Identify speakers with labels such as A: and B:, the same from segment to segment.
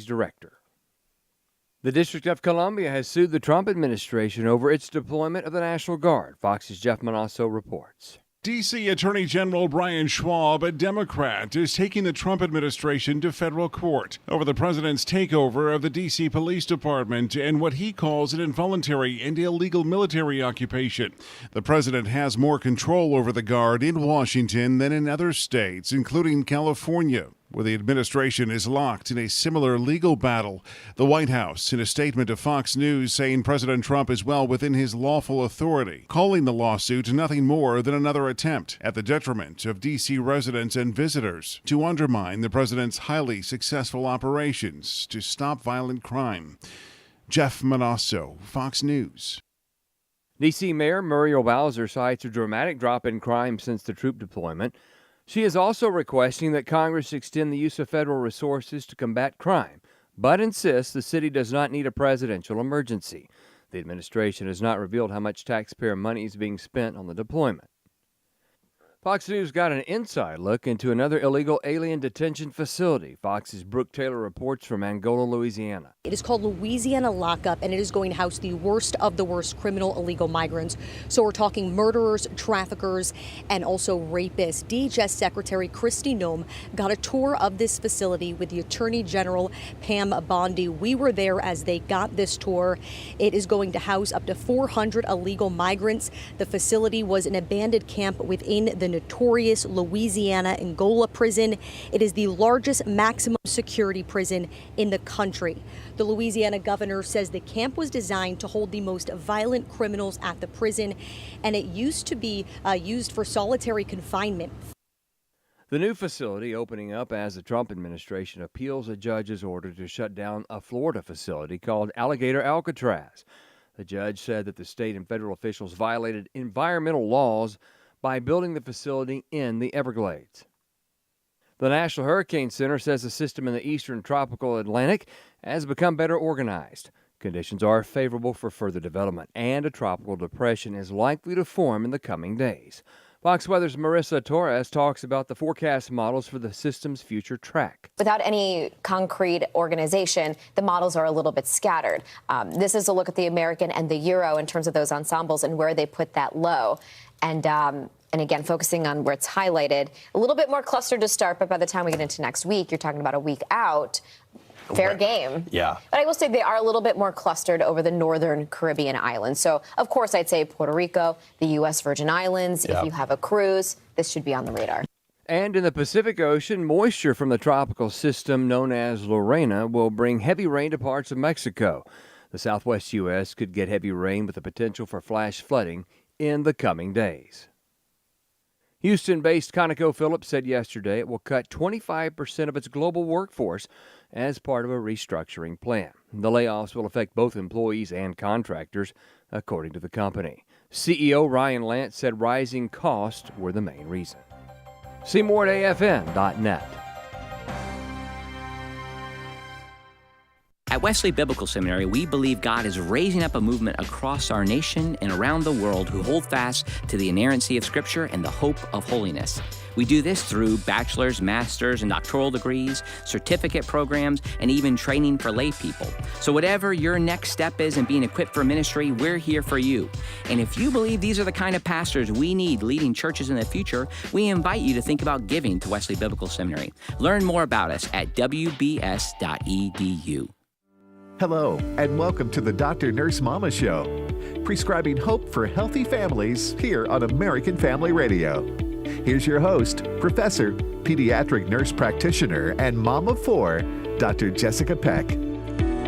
A: DNP's director. The District of Columbia has sued the Trump administration over its deployment of the National Guard. Fox's Jeff Manasso reports.
B: D.C. Attorney General Brian Schwab, a Democrat, is taking the Trump administration to federal court over the president's takeover of the D.C. Police Department and what he calls an involuntary and illegal military occupation. The president has more control over the Guard in Washington than in other states, including California, where the administration is locked in a similar legal battle. The White House, in a statement to Fox News, saying President Trump is well within his lawful authority, calling the lawsuit nothing more than another attempt at the detriment of D.C. residents and visitors to undermine the president's highly successful operations to stop violent crime. Jeff Manasso, Fox News.
A: D.C. Mayor Muriel Bowser cites a dramatic drop in crime since the troop deployment. She is also requesting that Congress extend the use of federal resources to combat crime, but insists the city does not need a presidential emergency. The administration has not revealed how much taxpayer money is being spent on the deployment. Fox News got an inside look into another illegal alien detention facility. Fox's Brooke Taylor reports from Angola, Louisiana.
C: It is called Louisiana Lockup, and it is going to house the worst of the worst criminal illegal migrants. So we're talking murderers, traffickers, and also rapists. DHS Secretary Kristi Noem got a tour of this facility with the Attorney General Pam Bondi. We were there as they got this tour. It is going to house up to 400 illegal migrants. The facility was an abandoned camp within the notorious Louisiana Angola prison. It is the largest maximum security prison in the country. The Louisiana governor says the camp was designed to hold the most violent criminals at the prison, and it used to be used for solitary confinement.
A: The new facility opening up as the Trump administration appeals a judge's order to shut down a Florida facility called Alligator Alcatraz. The judge said that the state and federal officials violated environmental laws by building the facility in the Everglades. The National Hurricane Center says the system in the eastern tropical Atlantic has become better organized. Conditions are favorable for further development, and a tropical depression is likely to form in the coming days. Fox Weather's Marissa Torres talks about the forecast models for the system's future track.
D: Without any concrete organization, the models are a little bit scattered. This is a look at the American and the Euro in terms of those ensembles and where they put that low. And again, focusing on where it's highlighted, a little bit more clustered to start, but by the time we get into next week, you're talking about a week out. Fair game.
E: Yeah.
D: But I will say they are a little bit more clustered over the northern Caribbean islands. So, of course, I'd say Puerto Rico, the U.S. Virgin Islands. If you have a cruise, this should be on the radar.
A: And in the Pacific Ocean, moisture from the tropical system known as Lorena will bring heavy rain to parts of Mexico. The southwest U.S. could get heavy rain with the potential for flash flooding in the coming days. Houston-based ConocoPhillips said yesterday it will cut 25% of its global workforce as part of a restructuring plan. The layoffs will affect both employees and contractors, according to the company. CEO Ryan Lance said rising costs were the main reason. See more at afn.net.
F: At Wesley Biblical Seminary, we believe God is raising up a movement across our nation and around the world who hold fast to the inerrancy of Scripture and the hope of holiness. We do this through bachelor's, master's, and doctoral degrees, certificate programs, and even training for lay people. So whatever your next step is in being equipped for ministry, we're here for you. And if you believe these are the kind of pastors we need leading churches in the future, we invite you to think about giving to Wesley Biblical Seminary. Learn more about us at wbs.edu.
G: Hello, and welcome to the Dr. Nurse Mama Show, prescribing hope for healthy families here on American Family Radio. Here's your host, Professor, Pediatric Nurse Practitioner, and Mom of 4, Dr. Jessica Peck.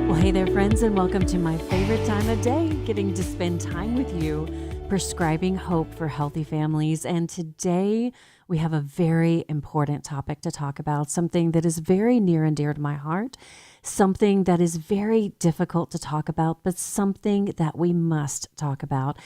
H: Well, hey there, friends, and welcome to my favorite time of day, getting to spend time with you, prescribing hope for healthy families. And today, we have a very important topic to talk about, something that is very near and dear to my heart, something that is very difficult to talk about, but something that we must talk about.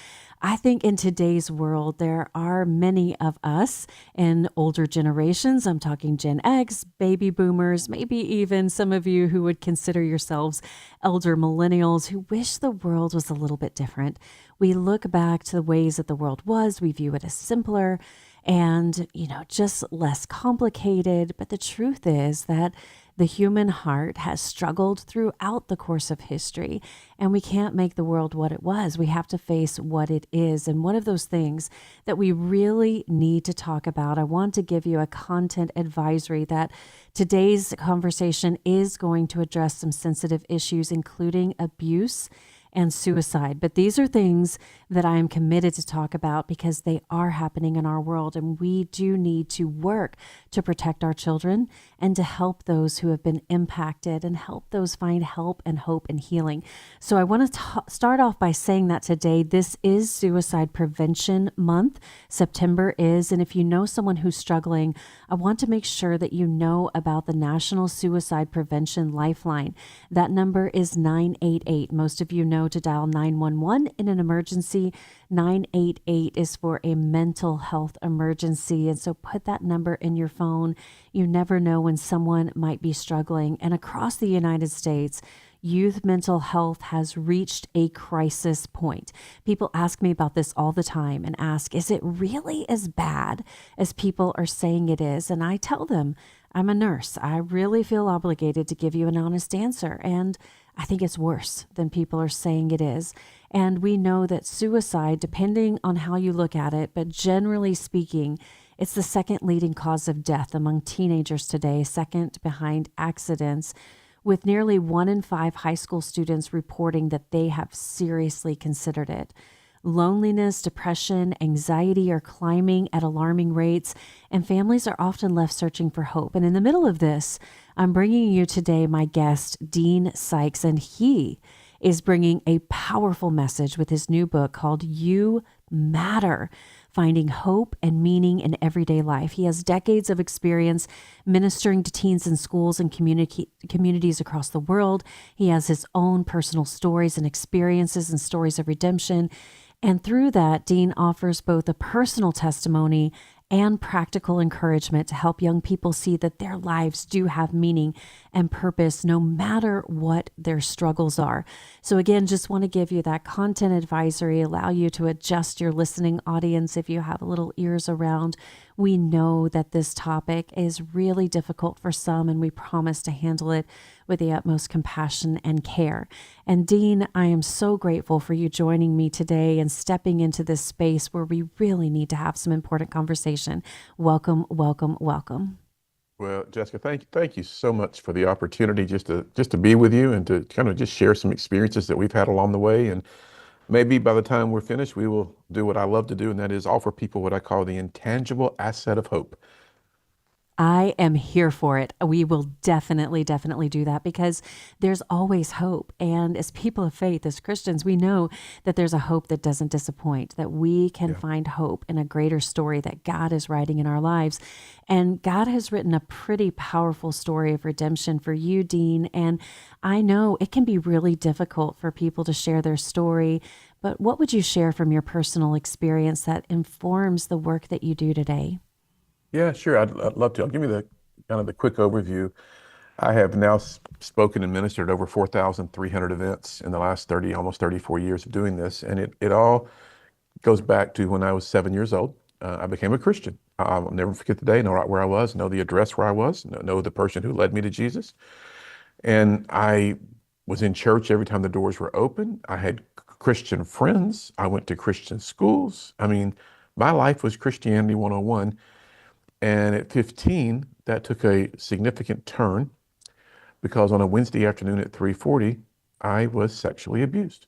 H: I think in today's world, there are many of us in older generations. I'm talking Gen X, baby boomers, maybe even some of you who would consider yourselves elder millennials who wish the world was a little bit different. We look back to the ways that the world was. We view it as simpler and, just less complicated. But the truth is that The human heart has struggled throughout the course of history, and we can't make the world what it was. We have to face what it is. And one of those things that we really need to talk about, I want to give you a content advisory that today's conversation is going to address some sensitive issues, including abuse and suicide. But these are things that I am committed to talk about because they are happening in our world, and we do need to work to protect our children and to help those who have been impacted and help those find help and hope and healing. So I want to start off by saying that today, this is Suicide Prevention Month. September is, and if you know someone who's struggling, I want to make sure that you know about the National Suicide Prevention Lifeline. That number is 988. Most of you know to dial 911 in an emergency. 988 is for a mental health emergency. And so put that number in your phone. You never know when someone might be struggling. And across the United States, youth mental health has reached a crisis point. People ask me about this all the time and ask, is it really as bad as people are saying it is? And I tell them, I'm a nurse. I really feel obligated to give you an honest answer. And I think it's worse than people are saying it is. And we know that suicide, depending on how you look at it, but generally speaking, it's the second leading cause of death among teenagers today, second behind accidents, with nearly 1 in 5 high school students reporting that they have seriously considered it. Loneliness, depression, anxiety are climbing at alarming rates, and families are often left searching for hope. And in the middle of this, I'm bringing you today my guest, Dean Sykes, and he is bringing a powerful message with his new book called You Matter, Finding Hope and Meaning in Everyday Life. He has decades of experience ministering to teens in schools and communities across the world. He has his own personal stories and experiences and stories of redemption. And through that, Dean offers both a personal testimony and practical encouragement to help young people see that their lives do have meaning and purpose no matter what their struggles are. So again, just want to give you that content advisory, allow you to adjust your listening audience if you have a little ears around. We know that this topic is really difficult for some, and we promise to handle it with the utmost compassion and care. And Dean, I am so grateful for you joining me today and stepping into this space where we really need to have some important conversation. Welcome, welcome, welcome.
E: Well, Jessica, thank you so much for the opportunity just to be with you and to kind of just share some experiences that we've had along the way. And maybe by the time we're finished, we will do what I love to do, and that is offer people what I call the intangible asset of hope.
H: I am here for it. We will definitely do that because there's always hope. And as people of faith, as Christians, we know that there's a hope that doesn't disappoint, that we can find hope in a greater story that God is writing in our lives. And God has written a pretty powerful story of redemption for you, Dean. And I know it can be really difficult for people to share their story, but what would you share from your personal experience that informs the work that you do today?
E: Yeah, sure. I'd love to. I'll give you the kind of the quick overview. I have now spoken and ministered at over 4,300 events in the last almost 34 years of doing this. And it all goes back to when I was 7 years old. I became a Christian. I'll never forget the day, know right where I was, know the address where I was, know the person who led me to Jesus. And I was in church every time the doors were open. I had Christian friends. I went to Christian schools. I mean, my life was Christianity 101. And at 15, that took a significant turn because on a Wednesday afternoon at 3:40, I was sexually abused.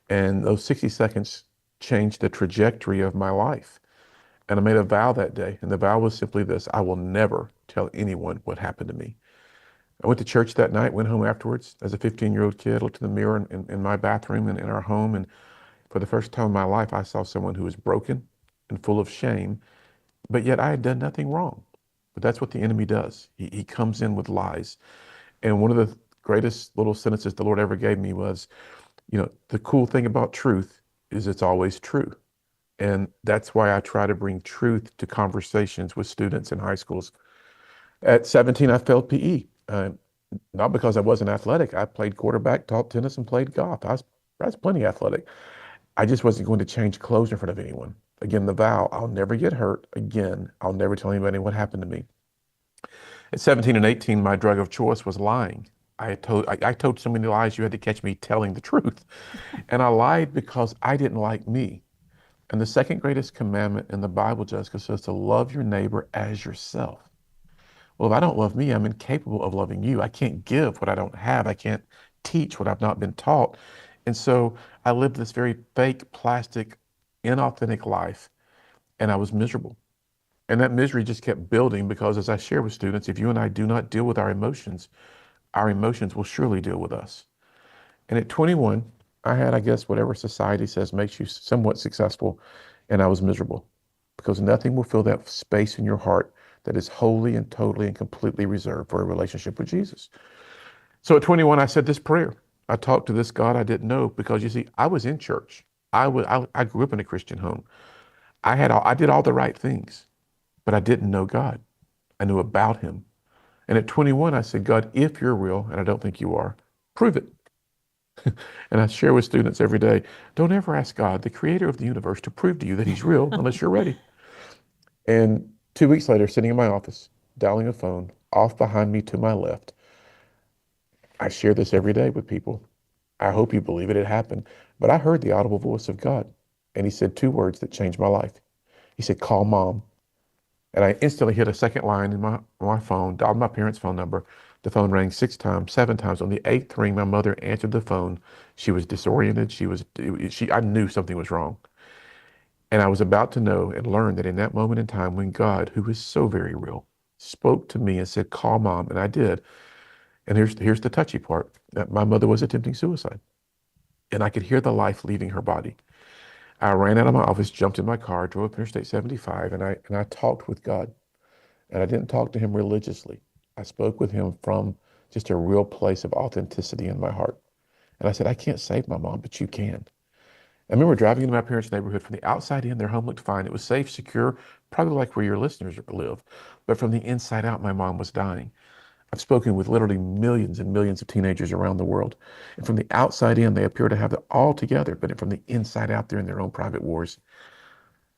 E: And those 60 seconds changed the trajectory of my life. And I made a vow that day. And the vow was simply this: I will never tell anyone what happened to me. I went to church that night, went home afterwards as a 15-year-old kid, looked in the mirror in my bathroom and in our home. And for the first time in my life, I saw someone who was broken and full of shame. But yet I had done nothing wrong. But that's what the enemy does. He comes in with lies. And one of the greatest little sentences the Lord ever gave me was, the cool thing about truth is it's always true. And that's why I try to bring truth to conversations with students in high schools. At 17, I failed PE. Not because I wasn't athletic. I played quarterback, taught tennis, and played golf. I was plenty athletic. I just wasn't going to change clothes in front of anyone. Again, the vow: I'll never get hurt again. I'll never tell anybody what happened to me. At 17 and 18, my drug of choice was lying. I told so many lies, you had to catch me telling the truth. And I lied because I didn't like me. And the second greatest commandment in the Bible, Jessica, says to love your neighbor as yourself. Well, if I don't love me, I'm incapable of loving you. I can't give what I don't have. I can't teach what I've not been taught. And so I lived this very fake, plastic, inauthentic life, and I was miserable. And that misery just kept building because, as I share with students, if you and I do not deal with our emotions will surely deal with us. And at 21, I had, I guess, whatever society says makes you somewhat successful, and I was miserable because nothing will fill that space in your heart that is wholly and totally and completely reserved for a relationship with Jesus. So at 21, I said this prayer. I talked to this God I didn't know because, you see, I was in church. I grew up in a Christian home. I did all the right things, but I didn't know God. I knew about him. And at 21, I said, God, if you're real, and I don't think you are, prove it. And I share with students every day, don't ever ask God, the creator of the universe, to prove to you that he's real unless you're ready. And 2 weeks later, sitting in my office, dialing a phone, off behind me to my left, I share this every day with people. I hope you believe it, it happened. But I heard the audible voice of God. And he said 2 words that changed my life. He said, call mom. And I instantly hit a second line in my phone, dialed my parents' phone number. The phone rang 6 times, 7 times. On the 8th ring, my mother answered the phone. She was disoriented. I knew something was wrong. And I was about to know and learn that in that moment in time when God, who is so very real, spoke to me and said, call mom. And I did. And here's the touchy part. That my mother was attempting suicide. And I could hear the life leaving her body. I ran out of my office, jumped in my car, drove up Interstate 75, and I talked with God. And I didn't talk to him religiously. I spoke with him from just a real place of authenticity in my heart. And I said, I can't save my mom, but you can. I remember driving into my parents' neighborhood. From the outside in, their home looked fine. It was safe, secure, probably like where your listeners live. But from the inside out, my mom was dying. I've spoken with literally millions and millions of teenagers around the world. And from the outside in, they appear to have it all together. But from the inside out, they're in their own private wars.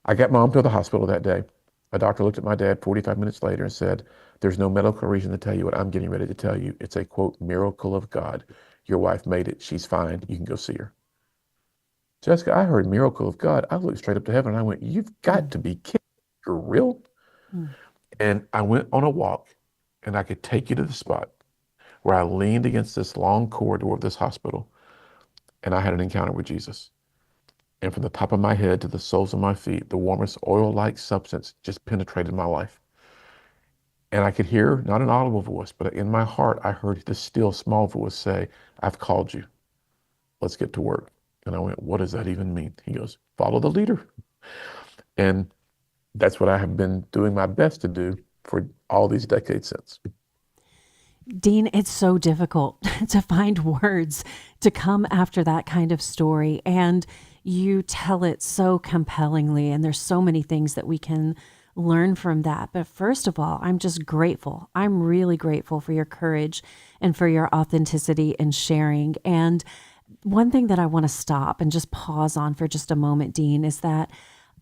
E: I got mom to the hospital that day. A doctor looked at my dad 45 minutes later and said, there's no medical reason to tell you what I'm getting ready to tell you. It's a, quote, miracle of God. Your wife made it. She's fine. You can go see her. Jessica, I heard miracle of God. I looked straight up to heaven and I went, you've got to be kidding. You're real? And I went on a walk and I could take you to the spot where I leaned against this long corridor of this hospital and I had an encounter with Jesus. And from the top of my head to the soles of my feet, the warmest oil-like substance just penetrated my life. And I could hear, not an audible voice, but in my heart, I heard the still small voice say, I've called you. Let's get to work. And I went, what does that even mean? He goes, follow the leader. And that's what I have been doing my best to do for all these decades since.
H: Dean, it's so difficult to find words to come after that kind of story. And you tell it so compellingly. And there's so many things that we can learn from that. But first of all, I'm just grateful. I'm really grateful for your courage and for your authenticity in sharing. And one thing that I want to stop and just pause on for just a moment, Dean, is that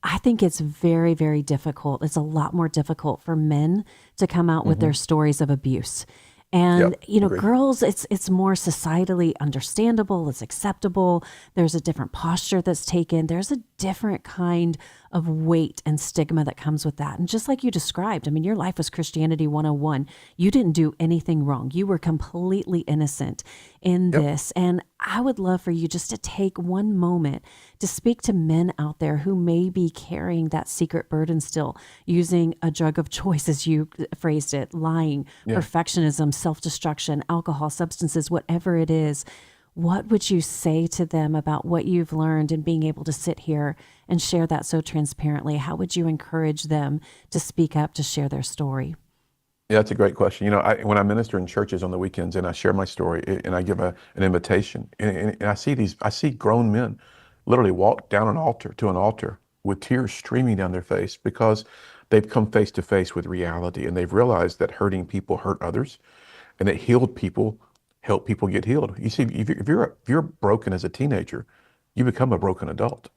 H: I think it's very, very difficult. It's a lot more difficult for men to come out with their stories of abuse. And,
E: Agreed.
H: girls, it's more societally understandable. It's acceptable. There's a different posture that's taken. There's a different kind of weight and stigma that comes with that. And just like you described, I mean, your life was Christianity 101. You didn't do anything wrong. You were completely innocent in this. And I would love for you just to take one moment to speak to men out there who may be carrying that secret burden still, using a drug of choice, as you phrased it, lying, perfectionism, self-destruction, alcohol, substances, whatever it is. What would you say to them about what you've learned and being able to sit here and share that so transparently? How would you encourage them to speak up, to share their story?
E: Yeah, that's a great question. When I minister in churches on the weekends and I share my story and I give an invitation, and I see grown men literally walk down an altar with tears streaming down their face because they've come face to face with reality and they've realized that hurting people hurt others and that healed people help people get healed. You see, if you're broken as a teenager, you become a broken adult.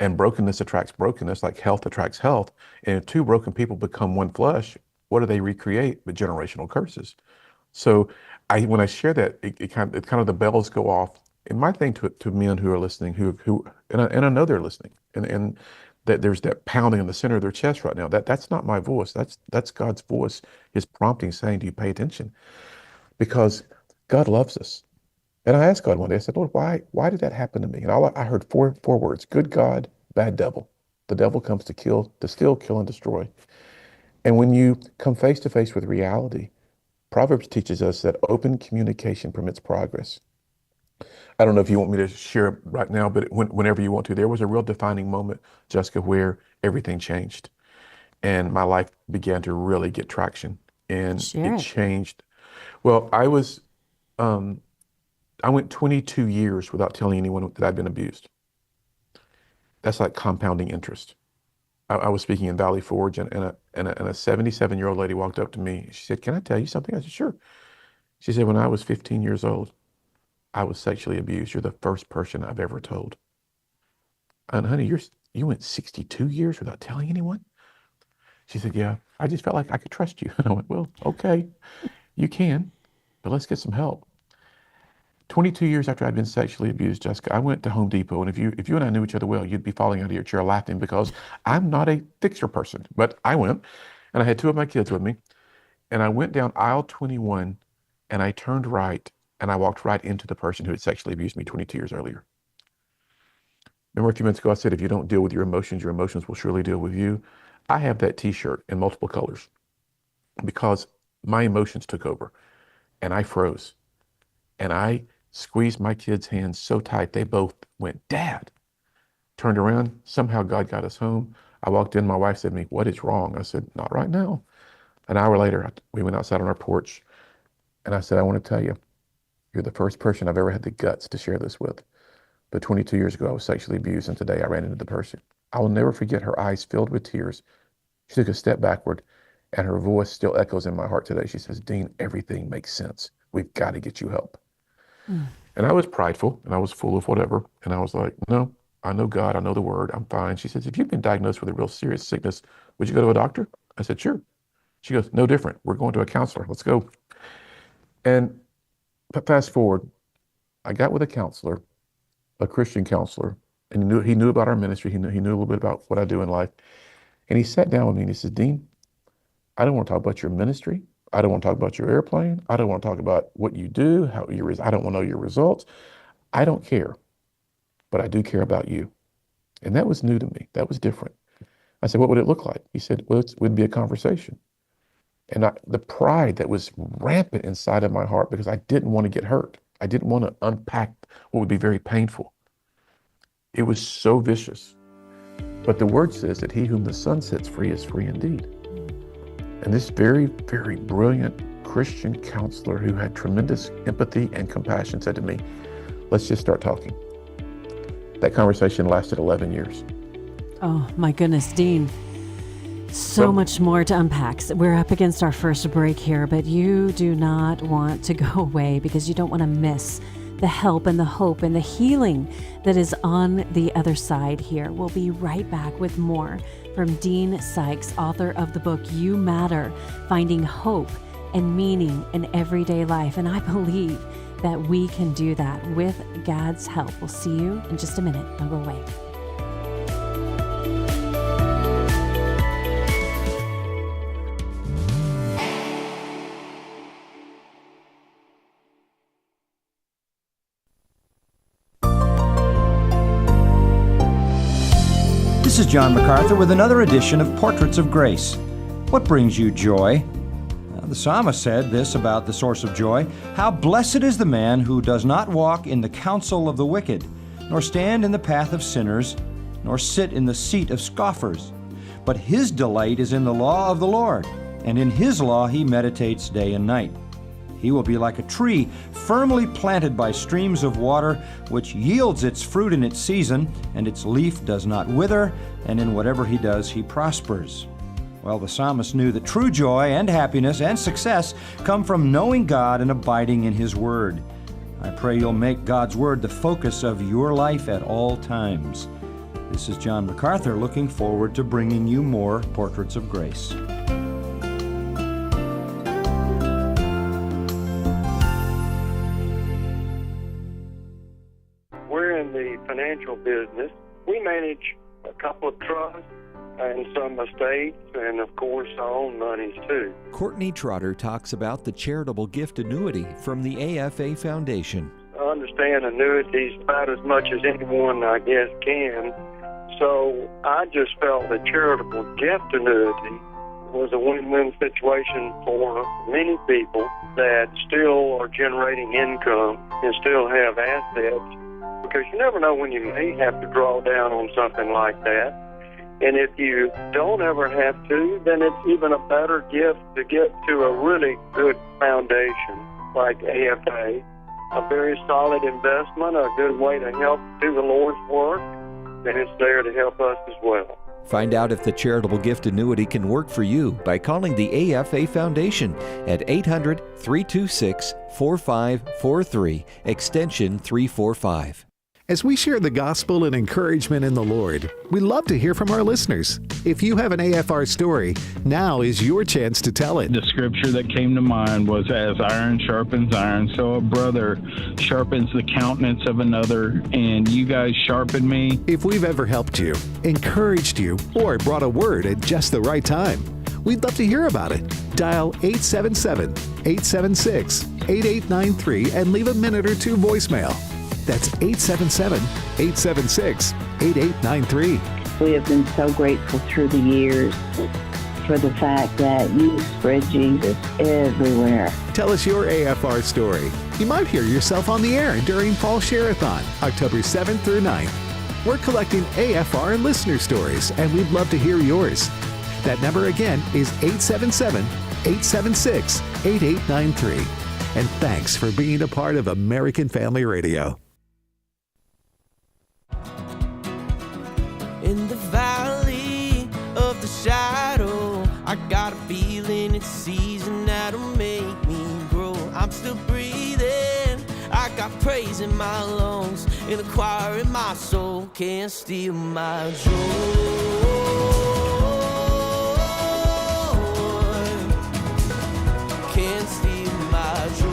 E: And brokenness attracts brokenness, like health attracts health. And if two broken people become one flesh, what do they recreate but generational curses? So when I share that, it kind of the bells go off. And my thing to men who are listening, and I know they're listening, and that there's that pounding in the center of their chest right now. That's not my voice. That's God's voice, His prompting, saying to you, pay attention, because God loves us. And I asked God one day, I said, Lord, why did that happen to me? And I heard four words: good God, bad devil. The devil comes to steal, kill, and destroy. And when you come face to face with reality, Proverbs teaches us that open communication permits progress. I don't know if you want me to share right now, but whenever you want to, there was a real defining moment, Jessica, where everything changed and my life began to really get traction, and it changed. Well, I went 22 years without telling anyone that I'd been abused. That's like compounding interest. I was speaking in Valley Forge, and a 77-year-old lady walked up to me. She said, "Can I tell you something?" I said, "Sure." She said, "When I was 15 years old, I was sexually abused. You're the first person I've ever told." And honey, you went 62 years without telling anyone? She said, "Yeah, I just felt like I could trust you." And I went, "Well, okay, you can, but let's get some help." 22 years after I'd been sexually abused, Jessica, I went to Home Depot, and if you and I knew each other well, you'd be falling out of your chair laughing, because I'm not a fixer person. But I went, and I had 2 of my kids with me, and I went down aisle 21, and I turned right, and I walked right into the person who had sexually abused me 22 years earlier. Remember a few minutes ago I said, if you don't deal with your emotions will surely deal with you. I have that t-shirt in multiple colors because my emotions took over, and I froze, and I squeezed my kids' hands so tight they both went, "Dad." Turned around, somehow God got us home. I walked in, my wife said to me, "What is wrong?" I said, "Not right now." An hour later, we went outside on our porch, and I said, "I want to tell you, you're the first person I've ever had the guts to share this with. But 22 years ago, I was sexually abused, and today I ran into the person." I will never forget her eyes filled with tears. She took a step backward, and her voice still echoes in my heart today. She says, "Dean, everything makes sense. We've got to get you help." And I was prideful, and I was full of whatever. And I was like, "No, I know God. I know the word. I'm fine." She says, "If you've been diagnosed with a real serious sickness, would you go to a doctor?" I said, "Sure." She goes, "No different. We're going to a counselor. Let's go." And fast forward, I got with a counselor, a Christian counselor, and he knew about our ministry. He knew a little bit about what I do in life. And he sat down with me and he said, "Dean, I don't want to talk about your ministry. I don't want to talk about your airplane. I don't want to talk about what you do, I don't want to know your results. I don't care, but I do care about you." And that was new to me. That was different. I said, "What would it look like?" He said, "Well, it would be a conversation." And the pride that was rampant inside of my heart, because I didn't want to get hurt. I didn't want to unpack what would be very painful. It was so vicious. But the word says that he whom the Son sets free is free indeed. And this very, very brilliant Christian counselor who had tremendous empathy and compassion said to me, "Let's just start talking." That conversation lasted 11 years.
H: Oh, my goodness, Dean. So much more to unpack. We're up against our first break here, but you do not want to go away because you don't want to miss the help and the hope and the healing that is on the other side here. We'll be right back with more from Dean Sykes, author of the book, You Matter, Finding Hope and Meaning in Everyday Life. And I believe that we can do that with God's help. We'll see you in just a minute. Don't go away.
I: This is John MacArthur with another edition of Portraits of Grace. What brings you joy? The psalmist said this about the source of joy: "How blessed is the man who does not walk in the counsel of the wicked, nor stand in the path of sinners, nor sit in the seat of scoffers. But his delight is in the law of the Lord, and in his law he meditates day and night. He will be like a tree firmly planted by streams of water, which yields its fruit in its season, and its leaf does not wither, and in whatever he does he prospers." Well, the psalmist knew that true joy and happiness and success come from knowing God and abiding in his word. I pray you'll make God's word the focus of your life at all times. This is John MacArthur, looking forward to bringing you more Portraits of Grace.
J: in the financial business. We manage a couple of trusts and some estates, and of course our own monies too.
K: Courtney Trotter talks about the charitable gift annuity from the AFA Foundation.
J: I understand annuities about as much as anyone, I guess, can. So I just felt that charitable gift annuity was a win-win situation for many people that still are generating income and still have assets, because you never know when you may have to draw down on something like that. And if you don't ever have to, then it's even a better gift to give to a really good foundation like AFA. A very solid investment, a good way to help do the Lord's work, and it's there to help us as well.
K: Find out if the charitable gift annuity can work for you by calling the AFA Foundation at 800-326-4543, extension 345.
G: As we share the gospel and encouragement in the Lord, we love to hear from our listeners. If you have an AFR story, now is your chance to tell it.
L: The scripture that came to mind was, as iron sharpens iron, so a brother sharpens the countenance of another, and you guys sharpen me.
G: If we've ever helped you, encouraged you, or brought a word at just the right time, we'd love to hear about it. Dial 877-876-8893 and leave a minute or two voicemail. That's 877-876-8893.
M: We have been so grateful through the years for the fact that you spread Jesus everywhere.
G: Tell us your AFR story. You might hear yourself on the air during Fall Share-a-thon, October 7th through 9th. We're collecting AFR listener stories, and we'd love to hear yours. That number again is 877-876-8893. And thanks for being a part of American Family Radio.
N: In the valley of the shadow, I got a feeling it's season that'll make me grow. I'm still breathing, I got praise in my lungs, and a choir in my soul can't steal my joy. Can't steal my joy.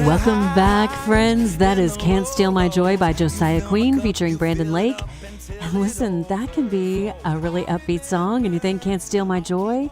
H: Welcome back, friends. That is Can't Steal My Joy by Josiah Queen featuring Brandon Lake. And listen, that can be a really upbeat song, and you think Can't Steal My Joy?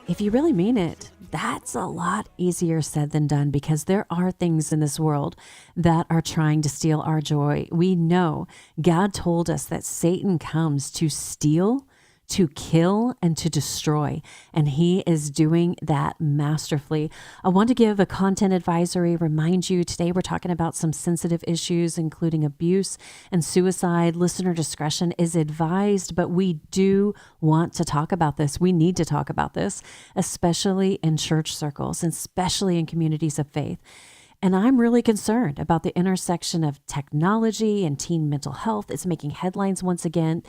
H: If you really mean it, that's a lot easier said than done, because there are things in this world that are trying to steal our joy. We know God told us that Satan comes to steal, to kill, and to destroy. And he is doing that masterfully. I want to give a content advisory, remind you today we're talking about some sensitive issues, including abuse and suicide. Listener discretion is advised, but we do want to talk about this. We need to talk about this, especially in church circles, and especially in communities of faith. And I'm really concerned about the intersection of technology and teen mental health. It's making headlines once again.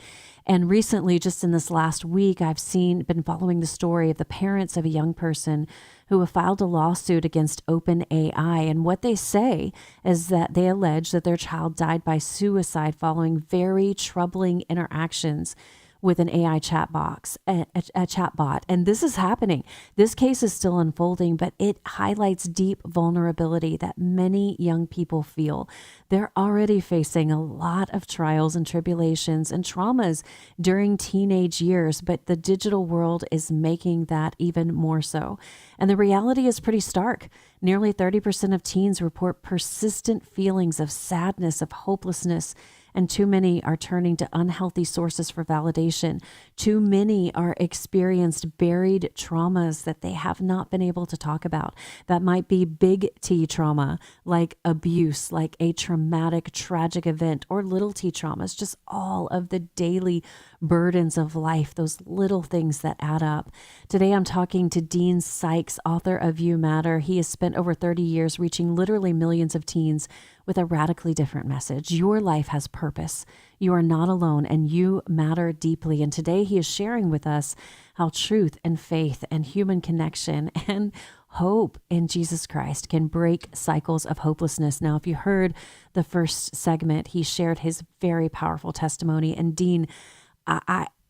H: And recently, just in this last week, I've been following the story of the parents of a young person who have filed a lawsuit against OpenAI. And what they say is that they allege that their child died by suicide following very troubling interactions with an AI chat box, a chatbot. And this is happening. This case is still unfolding, but it highlights deep vulnerability that many young people feel. They're already facing a lot of trials and tribulations and traumas during teenage years, but the digital world is making that even more so. And the reality is pretty stark. Nearly 30% of teens report persistent feelings of sadness, of hopelessness, and too many are turning to unhealthy sources for validation. Too many are experienced buried traumas that they have not been able to talk about. That might be big T trauma, like abuse, like a traumatic, tragic event, or little T traumas, just all of the daily burdens of life, those little things that add up. Today, I'm talking to Dean Sykes, author of You Matter. He has spent over 30 years reaching literally millions of teens with a radically different message. Your life has purpose. You are not alone, and you matter deeply. And today, he is sharing with us how truth and faith and human connection and hope in Jesus Christ can break cycles of hopelessness. Now, if you heard the first segment, he shared his very powerful testimony. And Dean,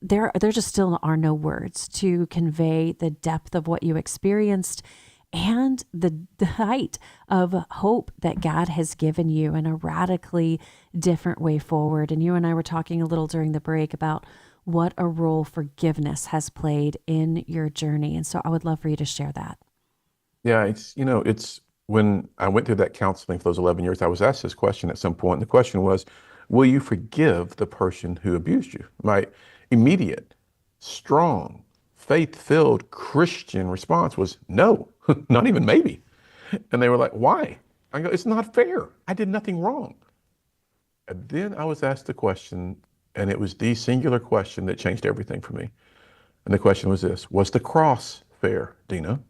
H: there just still are no words to convey the depth of what you experienced and the height of hope that God has given you in a radically different way forward. And you and I were talking a little during the break about what a role forgiveness has played in your journey. And so I would love for you to share that.
E: Yeah, it's when I went through that counseling for those 11 years, I was asked this question at some point. And the question was, will you forgive the person who abused you? My immediate, strong, faith-filled Christian response was no, not even maybe. And they were like, why? I go, it's not fair. I did nothing wrong. And then I was asked the question, and it was the singular question that changed everything for me. And the question was this: was the cross fair, Dina?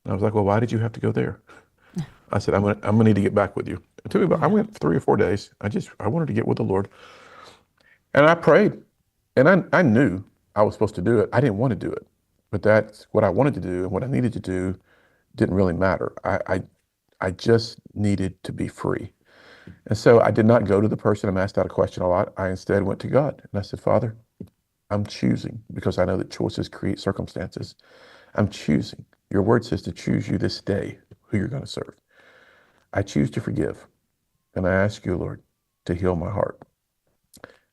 E: And I was like, well, why did you have to go there? I said, I'm gonna need to get back with you. It took me about, I went 3 or 4 days. I wanted to get with the Lord. And I prayed. And I knew I was supposed to do it. I didn't want to do it. But that's what I wanted to do, and what I needed to do didn't really matter. I just needed to be free. And so I did not go to the person I'm asked that question a lot. I instead went to God. And I said, Father, I'm choosing, because I know that choices create circumstances. I'm choosing. Your word says to choose you this day who you're going to serve. I choose to forgive. And I ask you, Lord, to heal my heart.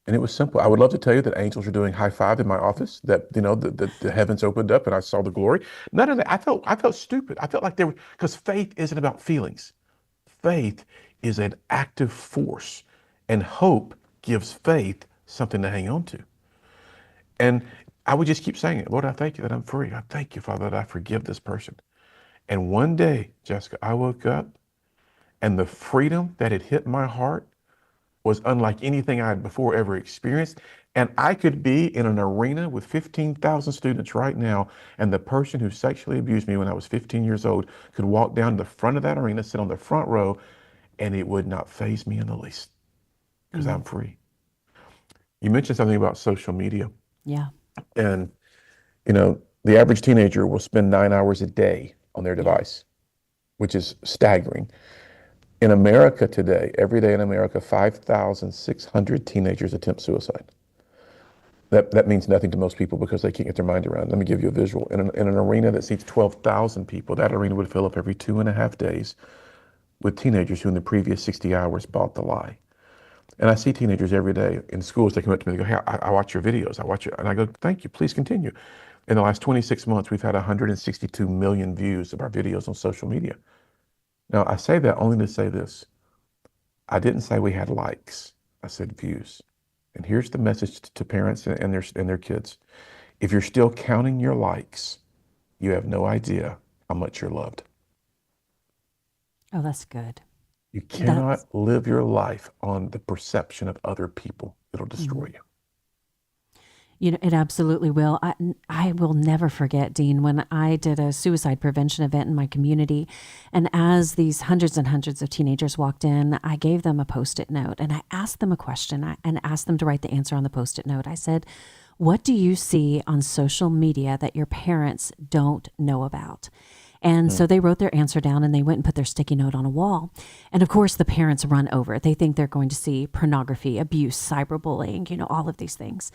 E: And it was simple. I would love to tell you that angels are doing high five in my office, that, the heavens opened up and I saw the glory. None of that. I felt stupid. I felt like because faith isn't about feelings. Faith is an active force, and hope gives faith something to hang on to. And I would just keep saying it. Lord, I thank you that I'm free. I thank you, Father, that I forgive this person. And one day, Jessica, I woke up, and the freedom that had hit my heart was unlike anything I had before ever experienced. And I could be in an arena with 15,000 students right now, and the person who sexually abused me when I was 15 years old could walk down to the front of that arena, sit on the front row, and it would not faze me in the least, because I'm free. You mentioned something about social media.
H: Yeah.
E: And, the average teenager will spend 9 hours a day on their device, which is staggering. In America today, every day in America, 5,600 teenagers attempt suicide. That means nothing to most people because they can't get their mind around it. Let me give you a visual. In an arena that seats 12,000 people, that arena would fill up every 2.5 days with teenagers who in the previous 60 hours bought the lie. And I see teenagers every day in schools. They come up to me and they go, hey, I watch your videos. And I go, thank you, please continue. In the last 26 months, we've had 162 million views of our videos on social media. Now, I say that only to say this. I didn't say we had likes. I said views. And here's the message to parents and their kids. If you're still counting your likes, you have no idea how much you're loved.
H: Oh, that's good.
E: You cannot live your life on the perception of other people. It'll destroy you.
H: It absolutely will. I will never forget, Dean, when I did a suicide prevention event in my community. And as these hundreds and hundreds of teenagers walked in, I gave them a Post-it note and I asked them a question and asked them to write the answer on the Post-it note. I said, what do you see on social media that your parents don't know about? And so they wrote their answer down and they went and put their sticky note on a wall. And of course, the parents run over it. They think they're going to see pornography, abuse, cyberbullying, all of these things.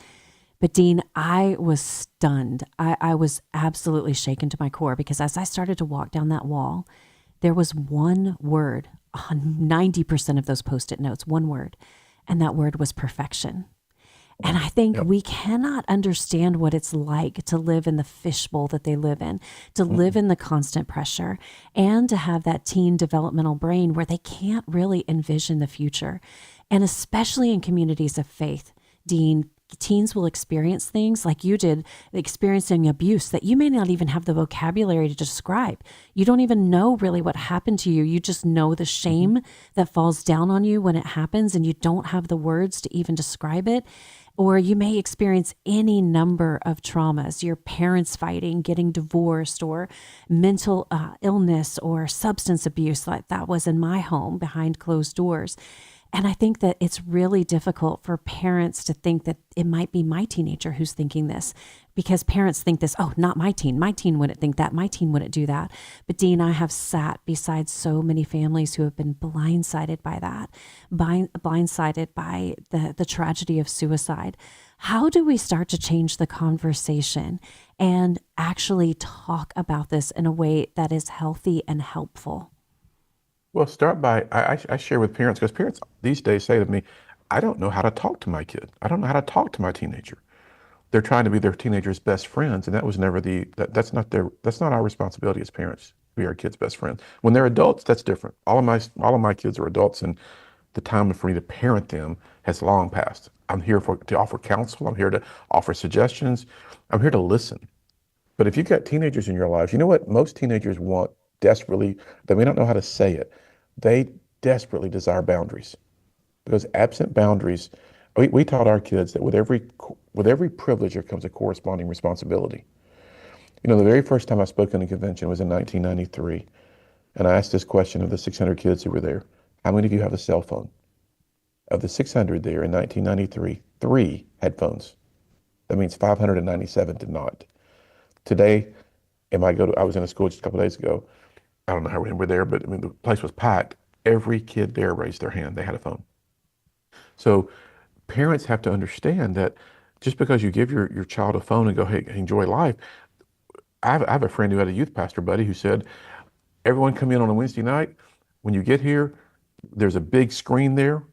H: But Dean, I was stunned. I was absolutely shaken to my core because as I started to walk down that wall, there was one word on 90% of those Post-it notes, one word, and that word was perfection. And I think we cannot understand what it's like to live in the fishbowl that they live in, to live in the constant pressure, and to have that teen developmental brain where they can't really envision the future. And especially in communities of faith, Dean, teens will experience things like you did, experiencing abuse that you may not even have the vocabulary to describe. You don't even know really what happened to you. You just know the shame that falls down on you when it happens, and you don't have the words to even describe it. Or you may experience any number of traumas, your parents fighting, getting divorced, or mental illness or substance abuse, like that was in my home behind closed doors. And I think that it's really difficult for parents to think that it might be my teenager who's thinking this, because parents think this, oh, not my teen. My teen wouldn't think that. My teen wouldn't do that. But Dean, I have sat beside so many families who have been blindsided by that, blindsided by the tragedy of suicide. How do we start to change the conversation and actually talk about this in a way that is healthy and helpful?
E: Well, start by, I share with parents, because parents these days say to me, I don't know how to talk to my kid. I don't know how to talk to my teenager. They're trying to be their teenager's best friends, and that was never that's not our responsibility as parents to be our kids' best friends. When they're adults, that's different. All of my kids are adults, and the time for me to parent them has long passed. I'm here to offer counsel. I'm here to offer suggestions. I'm here to listen. But if you've got teenagers in your lives, you know what most teenagers want desperately, they may not know how to say it, they desperately desire boundaries. Because absent boundaries, we taught our kids that with every privilege there comes a corresponding responsibility. You know, the very first time I spoke in a convention was in 1993, and I asked this question of the 600 kids who were there: how many of you have a cell phone? Of the 600 there in 1993, 3 had phones. That means 597 did not. Today, I was in a school just a couple of days ago. I don't know how many were there, but I mean, the place was packed. Every kid there raised their hand. They had a phone. So parents have to understand that just because you give your child a phone and go, hey, enjoy life. I have a friend who had a youth pastor buddy who said, everyone come in on a Wednesday night. When you get here, there's a big screen there.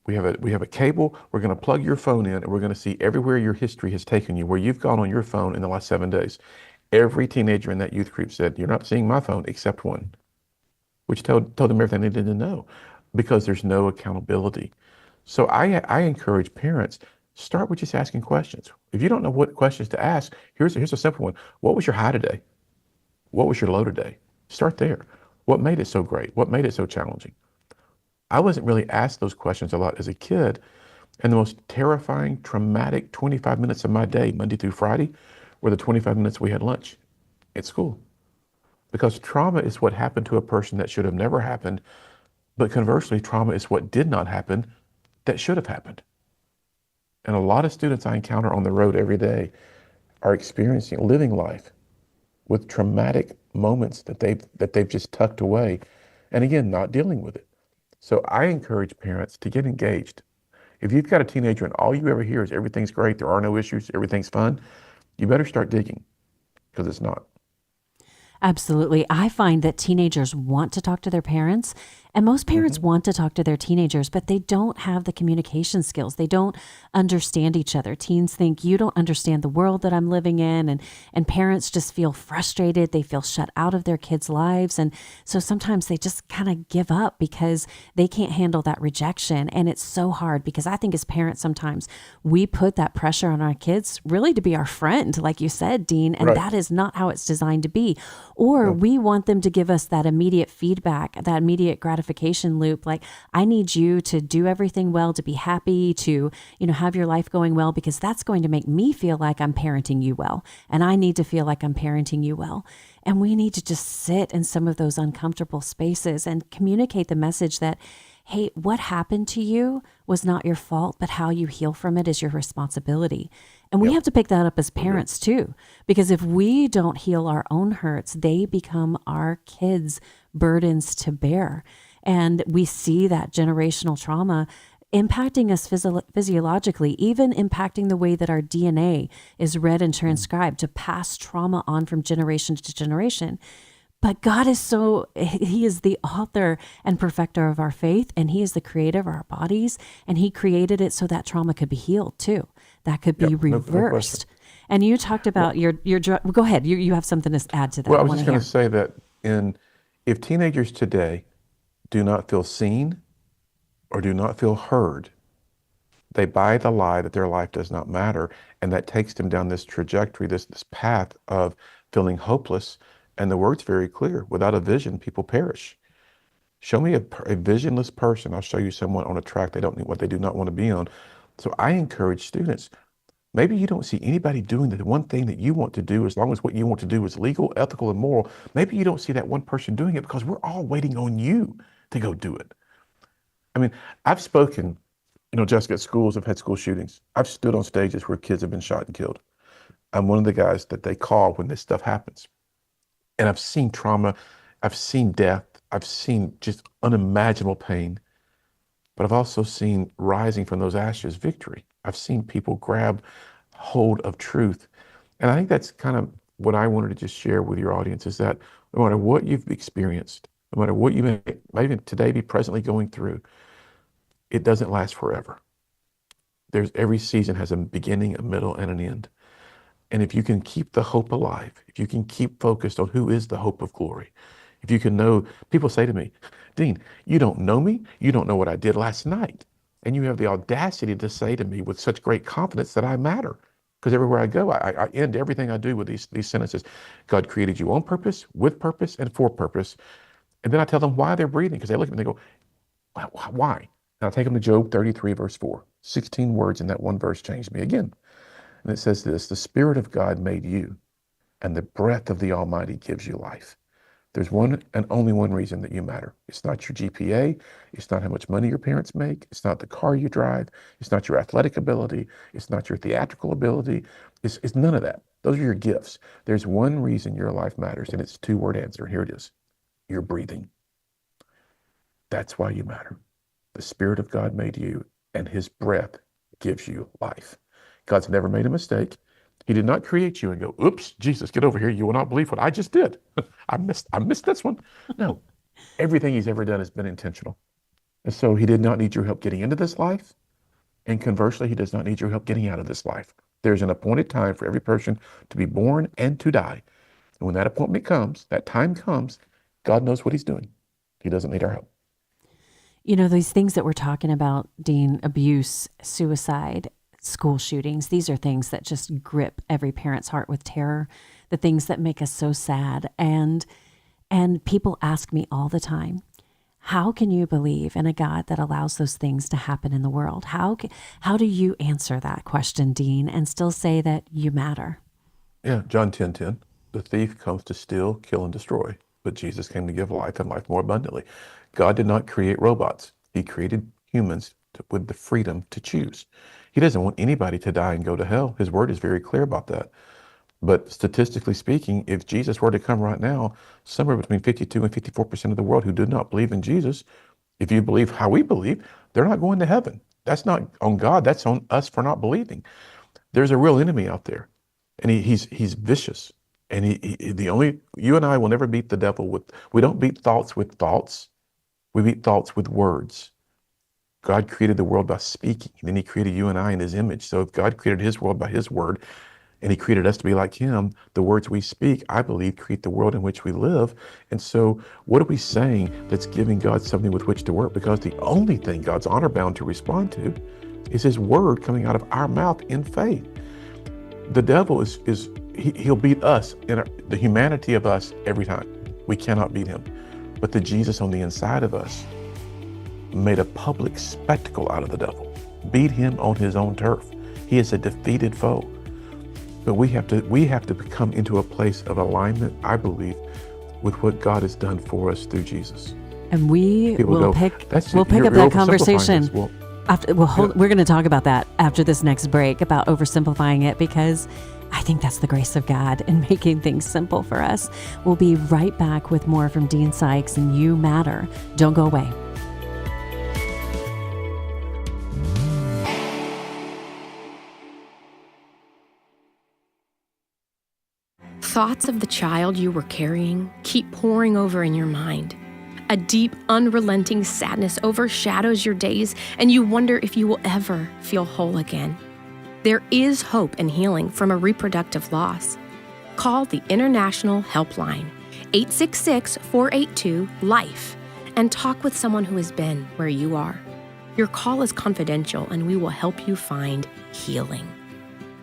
E: We have a cable. We're going to plug your phone in, and we're going to see everywhere your history has taken you, where you've gone on your phone in the last 7 days. Every teenager in that youth group said, you're not seeing my phone except one, which told them everything they needed to know, because there's no accountability. So I encourage parents, start with just asking questions. If you don't know what questions to ask, here's a simple one. What was your high today? What was your low today? Start there. What made it so great? What made it so challenging? I wasn't really asked those questions a lot as a kid, and the most terrifying, traumatic 25 minutes of my day, Monday through Friday, were the 25 minutes we had lunch at school. Because trauma is what happened to a person that should have never happened, but conversely, trauma is what did not happen that should have happened. And a lot of students I encounter on the road every day are living life with traumatic moments that they've just tucked away, and again, not dealing with it. So I encourage parents to get engaged. If you've got a teenager and all you ever hear is everything's great, there are no issues, everything's fun, you better start digging, because it's not.
H: Absolutely. I find that teenagers want to talk to their parents, and most parents want to talk to their teenagers, but they don't have the communication skills. They don't understand each other. Teens think, you don't understand the world that I'm living in, and parents just feel frustrated. They feel shut out of their kids' lives. And so sometimes they just kind of give up because they can't handle that rejection. And it's so hard, because I think as parents, sometimes we put that pressure on our kids really to be our friend, like you said, Dean, and that is not how it's designed to be. Or we want them to give us that immediate feedback, that immediate gratification loop. Like, I need you to do everything well, to be happy, to, have your life going well, because that's going to make me feel like I'm parenting you well. And I need to feel like I'm parenting you well. And we need to just sit in some of those uncomfortable spaces and communicate the message that, hey, what happened to you was not your fault, but how you heal from it is your responsibility. And we have to pick that up as parents too, because if we don't heal our own hurts, they become our kids' burdens to bear. And we see that generational trauma impacting us physiologically, even impacting the way that our DNA is read and transcribed to pass trauma on from generation to generation. But God He is the author and perfecter of our faith, and He is the creator of our bodies, and He created it so that trauma could be healed too. That could be reversed. And you talked about your go ahead. You have something to add to that.
E: Well, I was just going to say that if teenagers today do not feel seen or do not feel heard, they buy the lie that their life does not matter, and that takes them down this trajectory, this path of feeling hopeless. And the word's very clear: without a vision, people perish. Show me a visionless person, I'll show you someone on a track they do not want to be on. So I encourage students, maybe you don't see anybody doing the one thing that you want to do, as long as what you want to do is legal, ethical, and moral. Maybe you don't see that one person doing it because we're all waiting on you to go do it. I mean, I've spoken, Jessica, at schools, I've had school shootings. I've stood on stages where kids have been shot and killed. I'm one of the guys that they call when this stuff happens. And I've seen trauma, I've seen death, I've seen just unimaginable pain, but I've also seen rising from those ashes victory. I've seen people grab hold of truth. And I think that's kind of what I wanted to just share with your audience, is that no matter what you've experienced, no matter what you might even today be presently going through, it doesn't last forever. Every season has a beginning, a middle, and an end. And if you can keep the hope alive, if you can keep focused on who is the hope of glory, if you can know, people say to me, Dean, you don't know me, you don't know what I did last night. And you have the audacity to say to me with such great confidence that I matter. Because everywhere I go, I end everything I do with these sentences. God created you on purpose, with purpose, and for purpose. And then I tell them why they're breathing, because they look at me and they go, why? And I take them to Job 33, verse 4. 16 words in that one verse changed me again. And it says this, the Spirit of God made you, and the breath of the Almighty gives you life. There's one and only one reason that you matter. It's not your GPA. It's not how much money your parents make. It's not the car you drive. It's not your athletic ability. It's not your theatrical ability. It's none of that. Those are your gifts. There's one reason your life matters, and it's a two-word answer. Here it is. You're breathing. That's why you matter. The Spirit of God made you, and His breath gives you life. God's never made a mistake. He did not create you and go, oops, Jesus, get over here. You will not believe what I just did. I missed this one. No, everything He's ever done has been intentional. And so He did not need your help getting into this life. And conversely, He does not need your help getting out of this life. There's an appointed time for every person to be born and to die. And when that appointment comes, that time comes, God knows what He's doing. He doesn't need our help.
H: These things that we're talking about, Dean, abuse, suicide, school shootings, these are things that just grip every parent's heart with terror, the things that make us so sad. And people ask me all the time, how can you believe in a God that allows those things to happen in the world? How do you answer that question, Dean, and still say that you matter?
E: Yeah, John 10:10, the thief comes to steal, kill, and destroy, but Jesus came to give life and life more abundantly. God did not create robots. He created humans with the freedom to choose. He doesn't want anybody to die and go to hell. His word is very clear about that. But statistically speaking, if Jesus were to come right now, somewhere between 52 and 54% of the world who do not believe in Jesus, if you believe how we believe, they're not going to heaven. That's not on God. That's on us for not believing. There's a real enemy out there, and he's vicious. And you and I will never beat the devil we don't beat thoughts with thoughts. We beat thoughts with words. God created the world by speaking. Then He created you and I in His image. So if God created His world by His word, and He created us to be like Him, the words we speak, I believe, create the world in which we live. And so what are we saying that's giving God something with which to work? Because the only thing God's honor bound to respond to is His word coming out of our mouth in faith. The devil he'll beat us, the humanity of us, every time. We cannot beat him. But the Jesus on the inside of us made a public spectacle out of the devil, beat him on his own turf. He is a defeated foe. But we have to come into a place of alignment, I believe, with what God has done for us through Jesus.
H: And we'll pick up that conversation. We're going to talk about that after this next break, about oversimplifying it, because I think that's the grace of God in making things simple for us. We'll be right back with more from Dean Sykes and You Matter. Don't go away.
O: Thoughts of the child you were carrying keep pouring over in your mind. A deep, unrelenting sadness overshadows your days, and you wonder if you will ever feel whole again. There is hope and healing from a reproductive loss. Call the International Helpline, 866-482-LIFE, and talk with someone who has been where you are. Your call is confidential, and we will help you find healing.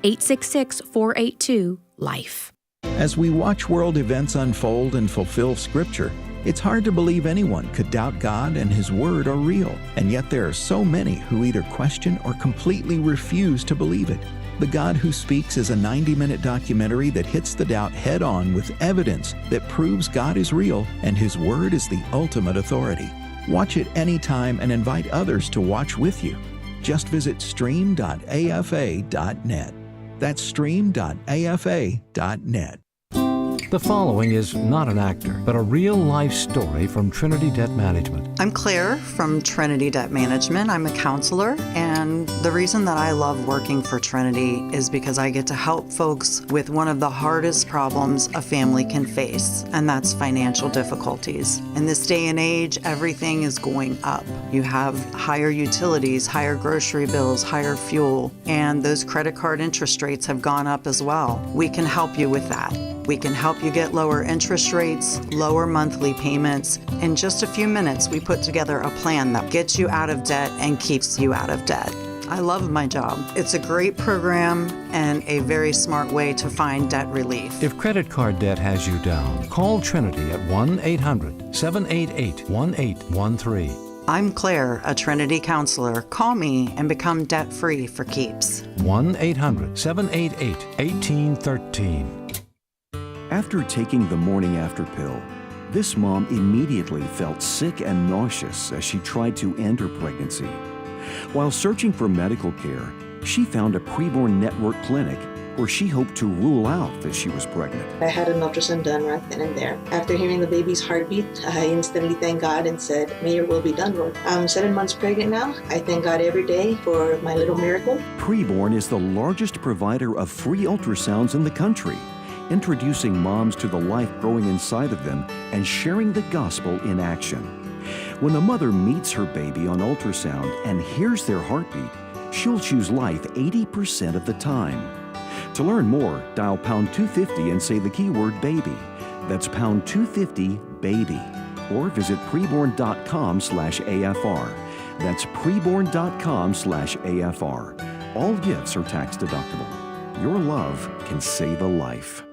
O: 866-482-LIFE.
K: As we watch world events unfold and fulfill Scripture,
G: It's hard to believe anyone could doubt God and His Word are real, and yet there are so many who either question or completely refuse to believe it. The God Who Speaks is a 90-minute documentary that hits the doubt head-on with evidence that proves God is real and His Word is the ultimate authority. Watch it anytime and invite others to watch with you. Just visit stream.afa.net. That's stream.afa.net.
P: The following is not an actor, but a real-life story from Trinity Debt Management.
Q: I'm Claire from Trinity Debt Management. I'm a counselor, and the reason that I love working for Trinity is because I get to help folks with one of the hardest problems a family can face, and that's financial difficulties. In this day and age, everything is going up. You have higher utilities, higher grocery bills, higher fuel, and those credit card interest rates have gone up as well. We can help you with that. We can help you get lower interest rates, lower monthly payments. In just a few minutes, we put together a plan that gets you out of debt and keeps you out of debt. I love my job. It's a great program and a very smart way to find debt relief.
P: If credit card debt has you down, call Trinity at 1-800-788-1813.
Q: I'm Claire, a Trinity counselor. Call me and become debt-free for keeps.
P: 1-800-788-1813.
R: After taking the morning after pill, this mom immediately felt sick and nauseous as she tried to end her pregnancy. While searching for medical care, she found a preborn network clinic where she hoped to rule out that she was pregnant.
S: I had an ultrasound done right then and there. After hearing the baby's heartbeat, I instantly thanked God and said, "May your will be done, Lord." I'm 7 months pregnant now. I thank God every day for my little miracle.
R: Preborn is the largest provider of free ultrasounds in the country, introducing moms to the life growing inside of them and sharing the gospel in action. When a mother meets her baby on ultrasound and hears their heartbeat, she'll choose life 80% of the time. To learn more, dial pound 250 and say the keyword baby. That's pound 250 baby. Or visit preborn.com/AFR. That's preborn.com/AFR. All gifts are tax deductible. Your love can save a life.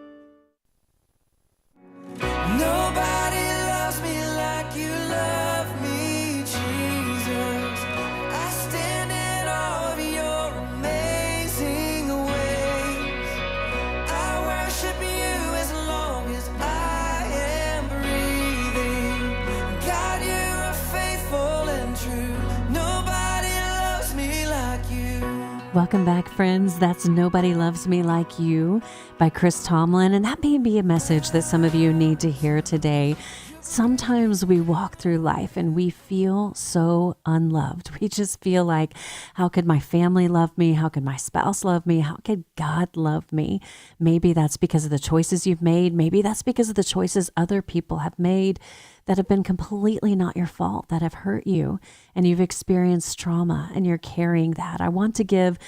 N: Nobody loves me like you love me, Jesus. I stand in awe of your amazing ways. I worship you as long as I am breathing. God, you're faithful and true. Nobody loves me like you.
H: Welcome back, friends. That's Nobody Loves Me Like You by Chris Tomlin. And that may be a message that some of you need to hear today. Sometimes we walk through life and we feel so unloved. We just feel like, how could my family love me? How could my spouse love me? How could God love me? Maybe that's because of the choices you've made. Maybe that's because of the choices other people have made that have been completely not your fault, that have hurt you, and you've experienced trauma and you're carrying that. I want to give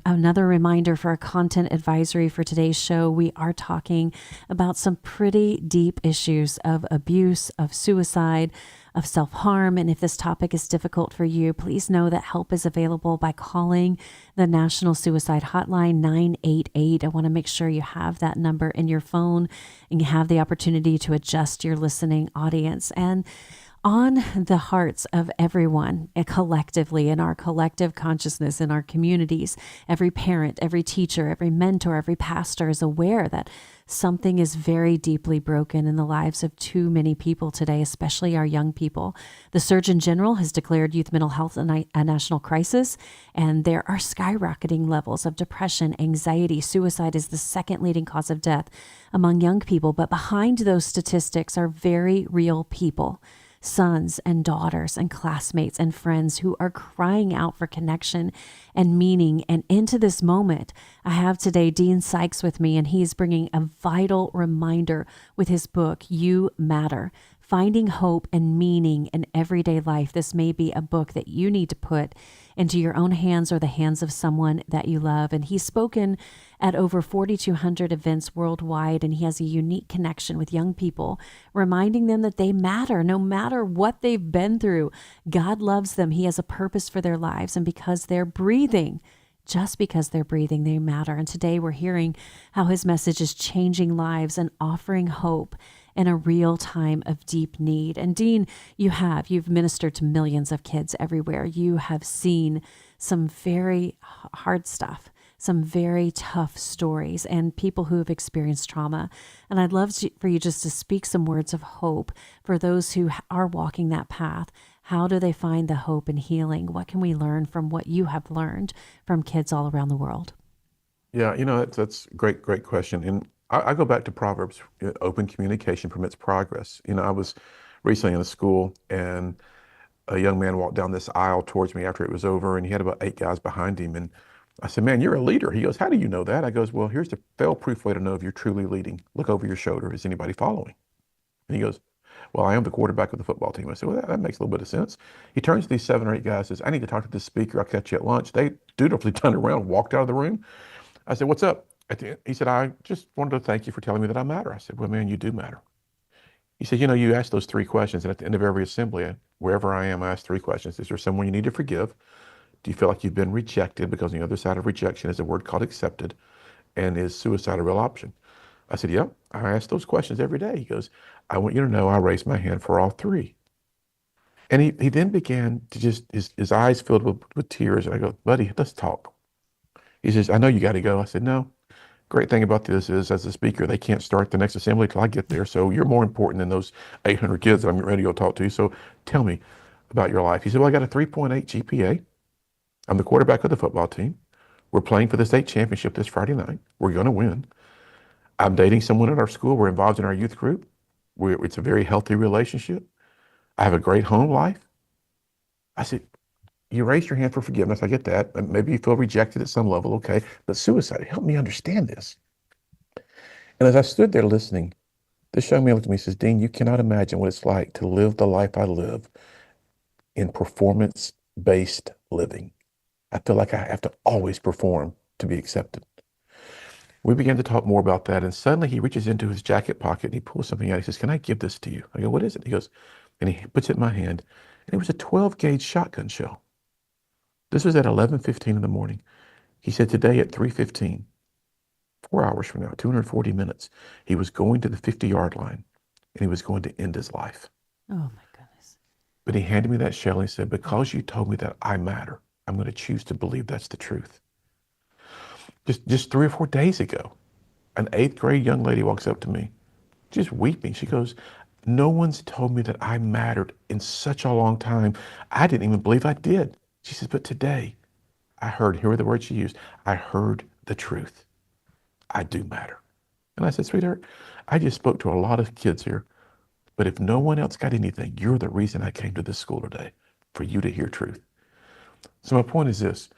H: another reminder for a content advisory for today's show. We are talking about some pretty deep issues of abuse, of suicide, of self-harm. And if this topic is difficult for you, please know that help is available by calling the National Suicide Hotline 988. I want to make sure you have that number in your phone and you have the opportunity to adjust your listening audience. And on the hearts of everyone collectively, in our collective consciousness, in our communities, every parent, every teacher, every mentor, every pastor is aware that something is very deeply broken in the lives of too many people today, especially our young people. The Surgeon General has declared youth mental health a national crisis, and there are skyrocketing levels of depression, anxiety. Suicide is the second leading cause of death among young people, but behind those statistics are very real people. Sons and daughters and classmates and friends who are crying out for connection and meaning. And into this moment, I have today Dean Sykes with me, and he's bringing a vital reminder with his book, You Matter, Finding Hope and Meaning in Everyday Life. This may be a book that you need to put into your own hands or the hands of someone that you love. And he's spoken at over 4,200 events worldwide, and he has a unique connection with young people, reminding them that they matter no matter what they've been through. God loves them. He has a purpose for their lives, and because they're breathing, just because they're breathing, they matter. And today we're hearing how his message is changing lives and offering hope in a real time of deep need. And Dean, you've ministered to millions of kids everywhere. You have seen some very hard stuff, some very tough stories, and people who have experienced trauma. And I'd love for you just to speak some words of hope for those who are walking that path. How do they find the hope and healing? What can we learn from what you have learned from kids all around the world?
E: Yeah, that's a great question. And I go back to Proverbs, open communication permits progress. I was recently in a school, and a young man walked down this aisle towards me after it was over, and he had about 8 guys behind him. And I said, "Man, you're a leader." He goes, "How do you know that?" I goes, "Well, here's the fail-proof way to know if you're truly leading. Look over your shoulder. Is anybody following?" And he goes, "Well, I am the quarterback of the football team." I said, "Well, that makes a little bit of sense." He turns to these 7 or 8 guys and says, "I need to talk to this speaker. I'll catch you at lunch." They dutifully turned around, walked out of the room. I said, "What's up?" At the end, he said, "I just wanted to thank you for telling me that I matter." I said, "Well, man, you do matter." He said, "You asked those 3 questions, and at the end of every assembly, wherever I am, I ask 3 questions. Is there someone you need to forgive? Do you feel like you've been rejected? Because on the other side of rejection is a word called accepted. And is suicide a real option?" I said, "Yep, I ask those questions every day." He goes, "I want you to know I raised my hand for all 3. And he then began to just, his eyes filled with tears. And I go, "Buddy, let's talk." He says, "I know you got to go." I said, "No. Great thing about this is, as a speaker, they can't start the next assembly till I get there. So you're more important than those 800 kids that I'm getting ready to go talk to. So tell me about your life." He said, "Well, I got a 3.8 GPA. I'm the quarterback of the football team. We're playing for the state championship this Friday night. We're going to win. I'm dating someone at our school. We're involved in our youth group. It's a very healthy relationship. I have a great home life." I said, "You raised your hand for forgiveness. I get that. Maybe you feel rejected at some level. Okay. But suicide, help me understand this." And as I stood there listening, this young man looked at me and says, "Dean, you cannot imagine what it's like to live the life I live in performance-based living. I feel like I have to always perform to be accepted." We began to talk more about that, and suddenly he reaches into his jacket pocket and he pulls something out. He says, "Can I give this to you?" I go, "What is it?" He goes, and he puts it in my hand, and it was a 12-gauge shotgun shell. This was at 11:15 in the morning. He said, "Today at 3:15, 4 hours from now, 240 minutes, he was going to the 50-yard line, and he was going to end his life."
H: Oh, my goodness.
E: But he handed me that shell and he said, "Because you told me that I matter, I'm going to choose to believe that's the truth." Just 3 or 4 days ago, an 8th grade young lady walks up to me, just weeping. She goes, "No one's told me that I mattered in such a long time. I didn't even believe I did." She says, "But today, I heard," here were the words she used, "I heard the truth. I do matter." And I said, "Sweetheart, I just spoke to a lot of kids here, but if no one else got anything, you're the reason I came to this school today, for you to hear truth." So my point is this: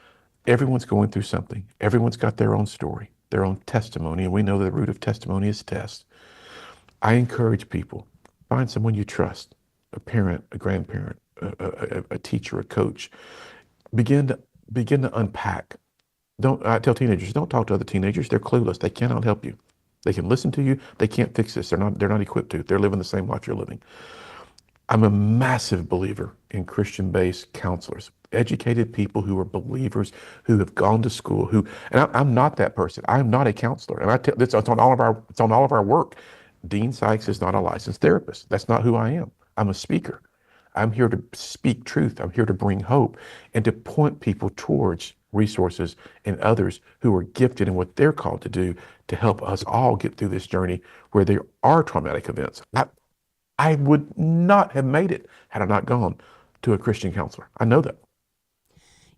E: everyone's going through something. Everyone's got their own story, their own testimony, and we know the root of testimony is test. I encourage people, find someone you trust, a parent, a grandparent, a teacher, a coach. Begin to unpack. I tell teenagers, don't talk to other teenagers. They're clueless. They cannot help you. They can listen to you. They can't fix this. They're not equipped to. They're living the same life you're living. I'm a massive believer in Christian-based counselors, educated people who are believers, who have gone to school, and I'm not that person. I am not a counselor. And it's on all of our work. Dean Sykes is not a licensed therapist. That's not who I am. I'm a speaker. I'm here to speak truth. I'm here to bring hope and to point people towards resources and others who are gifted in what they're called to do to help us all get through this journey where there are traumatic events. I would not have made it had I not gone to a Christian counselor. I know that.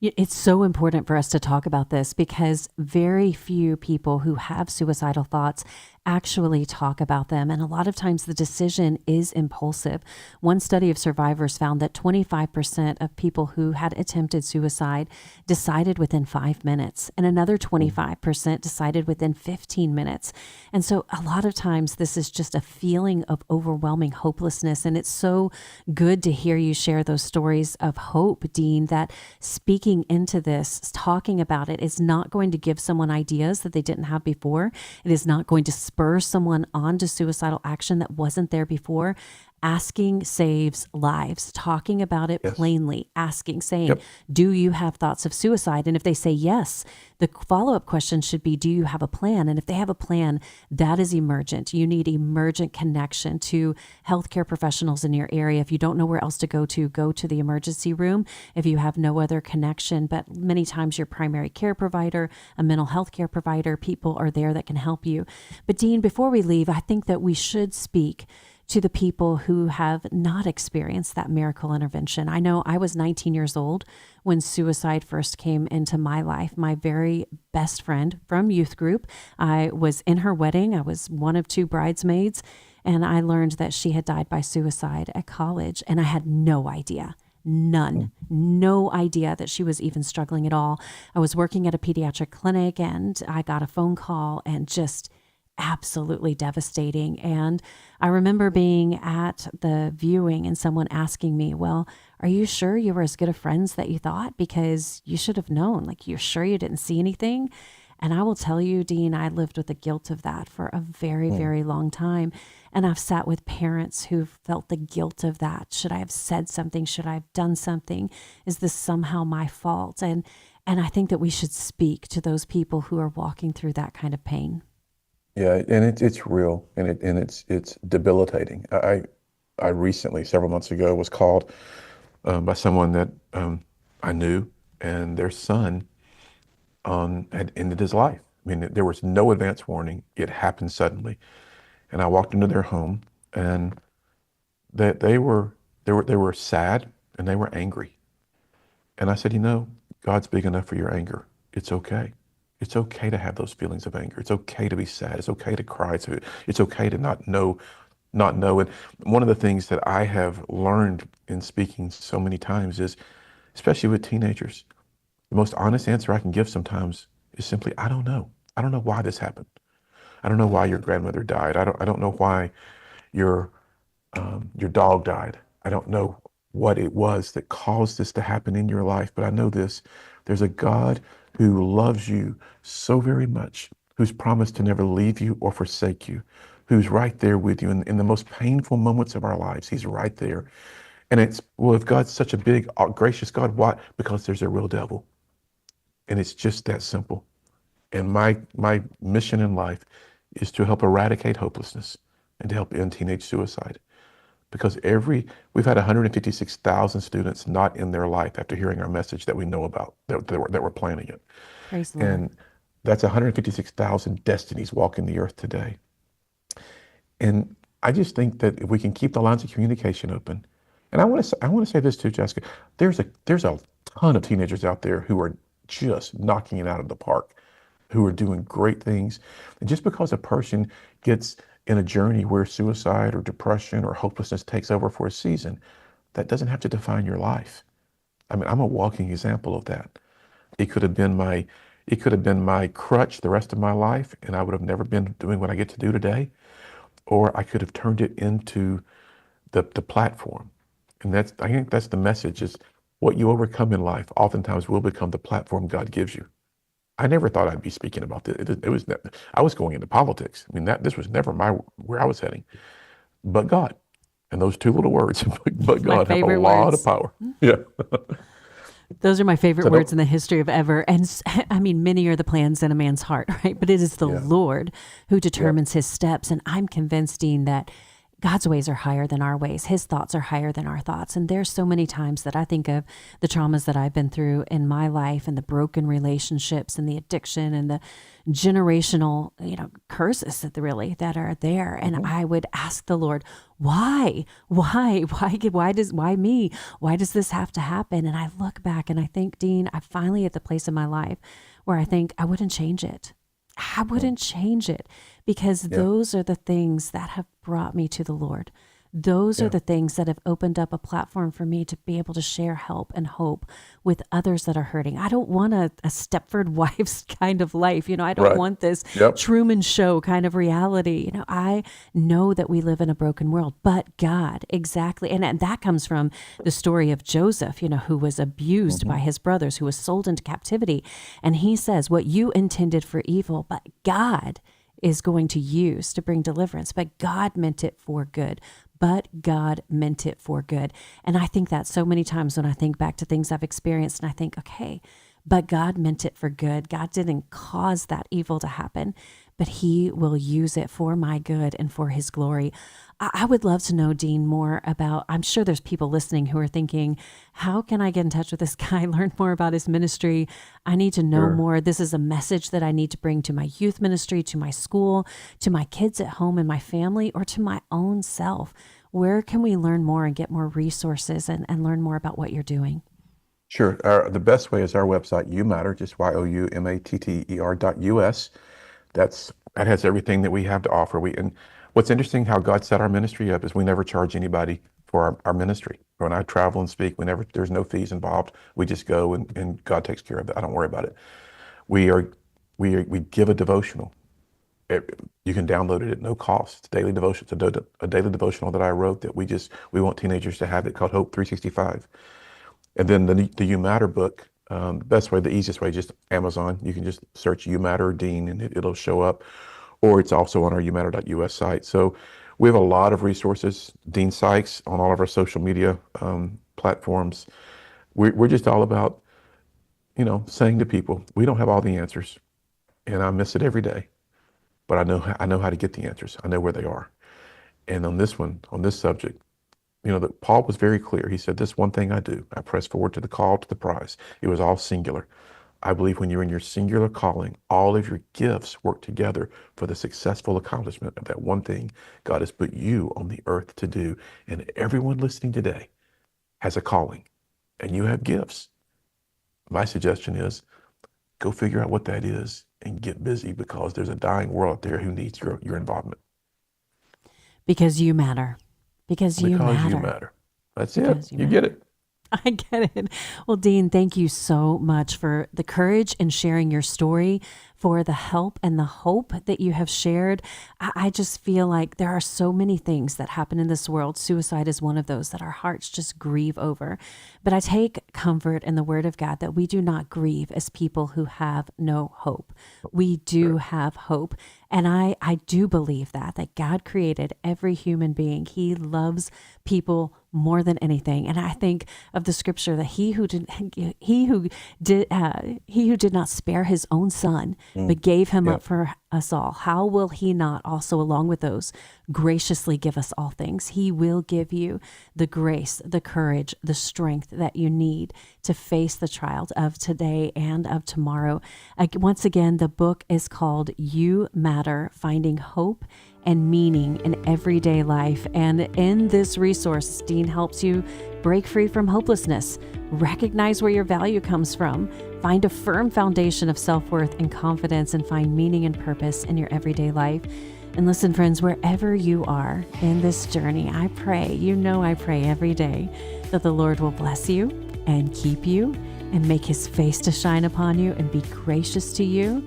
H: It's so important for us to talk about this because very few people who have suicidal thoughts actually talk about them. And a lot of times the decision is impulsive. One study of survivors found that 25% of people who had attempted suicide decided within 5 minutes, and another 25% decided within 15 minutes. And so a lot of times this is just a feeling of overwhelming hopelessness. And it's so good to hear you share those stories of hope, Dean, that speaking into this, talking about it is not going to give someone ideas that they didn't have before. It is not going to spur someone on to suicidal action that wasn't there before. Asking saves lives. Talking about it plainly, asking, saying, do you have thoughts of suicide? And if they say yes, the follow-up question should be, do you have a plan? And if they have a plan, that is emergent. You need emergent connection to healthcare professionals in your area. If you don't know where else to go to the emergency room. If you have no other connection, but many times your primary care provider, a mental health care provider, people are there that can help you. But Dean, before we leave, I think that we should speak to the people who have not experienced that miracle intervention. I know I was 19 years old when suicide first came into my life. My very best friend from youth group, I was in her wedding. I was one of 2 bridesmaids, and I learned that she had died by suicide at college, and I had no idea. No idea that she was even struggling at all. I was working at a pediatric clinic, and I got a phone call, and just absolutely devastating. And I remember being at the viewing and someone asking me, well, are you sure you were as good of friends that you thought? Because you should have known. Like, you're sure you didn't see anything? And I will tell you, Dean, I lived with the guilt of that for a very, very long time. And I've sat with parents who felt the guilt of that. Should I have said something? Should I have done something? Is this somehow my fault? And I think that we should speak to those people who are walking through that kind of pain.
E: Yeah, and it's real, and it's debilitating. I recently, several months ago, was called by someone that I knew, and their son had ended his life. I mean, there was no advance warning. It happened suddenly, and I walked into their home, and they were sad and they were angry, and I said, God's big enough for your anger. It's okay. It's okay to have those feelings of anger. It's okay to be sad. It's okay to cry. It's okay to not know. And one of the things that I have learned in speaking so many times is, especially with teenagers, the most honest answer I can give sometimes is simply, I don't know. I don't know why this happened. I don't know why your grandmother died. I don't know why your dog died. I don't know what it was that caused this to happen in your life, but I know this. There's a God who loves you so very much, who's promised to never leave you or forsake you, who's right there with you in the most painful moments of our lives. He's right there. And it's, well, if God's such a big, gracious God, why? Because there's a real devil. And it's just that simple. And my mission in life is to help eradicate hopelessness and to help end teenage suicide. Because we've had 156,000 students not in their life after hearing our message that we know about, that were planning it.
H: Praise the Lord.
E: And that's 156,000 destinies walking the earth today. And I just think that if we can keep the lines of communication open, and I want to say this too, Jessica, there's a ton of teenagers out there who are just knocking it out of the park, who are doing great things. And just because a person gets in a journey where suicide or depression or hopelessness takes over for a season, that doesn't have to define your life. I mean, I'm a walking example of that. It could have been my crutch the rest of my life, and I would have never been doing what I get to do today. Or I could have turned it into the platform. And I think that's the message, is what you overcome in life oftentimes will become the platform God gives you. I never thought I'd be speaking about this. I was going into politics. I mean, this was never where I was heading. But God, and those 2 little words, but God, have a lot of power. Yeah.
H: Those are my favorite words in the history of ever. And I mean, many are the plans in a man's heart, right? But it is the Lord who determines his steps. And I'm convinced, Dean, that God's ways are higher than our ways. His thoughts are higher than our thoughts. And there's so many times that I think of the traumas that I've been through in my life, and the broken relationships and the addiction and the generational, curses that are there. And I would ask the Lord, why me? Why does this have to happen? And I look back and I think, Dean, I'm finally at the place in my life where I think I wouldn't change it. I wouldn't change it, because those are the things that have brought me to the Lord. Those are the things that have opened up a platform for me to be able to share help and hope with others that are hurting. I don't want a Stepford Wives kind of life. I don't want this Truman Show kind of reality. I know that we live in a broken world, but God, exactly. And that comes from the story of Joseph, who was abused by his brothers, who was sold into captivity. And he says, what you intended for evil, but God is going to use to bring deliverance, but God meant it for good. but God meant it for good. And I think that so many times when I think back to things I've experienced and I think, okay, but God meant it for good. God didn't cause that evil to happen, but he will use it for my good and for his glory. I would love to know, Dean, more about, I'm sure there's people listening who are thinking, how can I get in touch with this guy, learn more about his ministry? I need to know more. This is a message that I need to bring to my youth ministry, to my school, to my kids at home and my family, or to my own self. Where can we learn more and get more resources and learn more about what you're doing?
E: Sure. The best way is our website, YouMatter, just youmatter.us. That has everything that we have to offer. And what's interesting, how God set our ministry up is we never charge anybody for our ministry. When I travel and speak, there's no fees involved. We just go and God takes care of it. I don't worry about it. We give a devotional. You can download it at no cost. It's a daily devotion. It's a daily devotional that I wrote that we want teenagers to have it, called Hope 365. And then the You Matter book, the easiest way, just Amazon. You can just search You Matter Dean and it'll show up. Or it's also on our youmatter.us site. So we have a lot of resources. Dean Sykes on all of our social media platforms. We're just all about, saying to people, we don't have all the answers, and I miss it every day. But I know how to get the answers. I know where they are. And on this subject, that Paul was very clear. He said, "This one thing I do, I press forward to the call to the prize." It was all singular. I believe when you're in your singular calling, all of your gifts work together for the successful accomplishment of that one thing God has put you on the earth to do. And everyone listening today has a calling, and you have gifts. My suggestion is go figure out what that is and get busy, because there's a dying world out there who needs your involvement.
H: Because you matter. Because you matter.
E: That's it. You get it.
H: I get it. Well, Dean, thank you so much for the courage in sharing your story, for the help and the hope that you have shared. I just feel like there are so many things that happen in this world. Suicide is one of those that our hearts just grieve over. But I take comfort in the word of God that we do not grieve as people who have no hope. We do have hope. And I do believe that God created every human being. He loves people more than anything. And I think of the scripture that he who did not spare his own son, but gave him up for us all, how will he not also, along with those, graciously give us all things? He will give you the grace, the courage, the strength that you need to face the trials of today and of tomorrow. Once again, the book is called You Matter, Finding Hope and Meaning in Everyday Life. And in this resource, Dean helps you break free from hopelessness, recognize where your value comes from, find a firm foundation of self-worth and confidence, and find meaning and purpose in your everyday life. And listen, friends, wherever you are in this journey, I pray every day that the Lord will bless you and keep you and make his face to shine upon you and be gracious to you,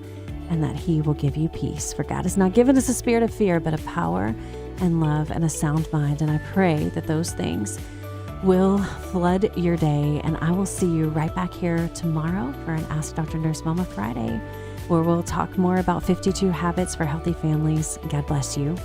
H: and that he will give you peace. For God has not given us a spirit of fear, but of power and love and a sound mind. And I pray that those things will flood your day. And I will see you right back here tomorrow for an Ask Dr. Nurse Mama Friday, where we'll talk more about 52 habits for healthy families. God bless you.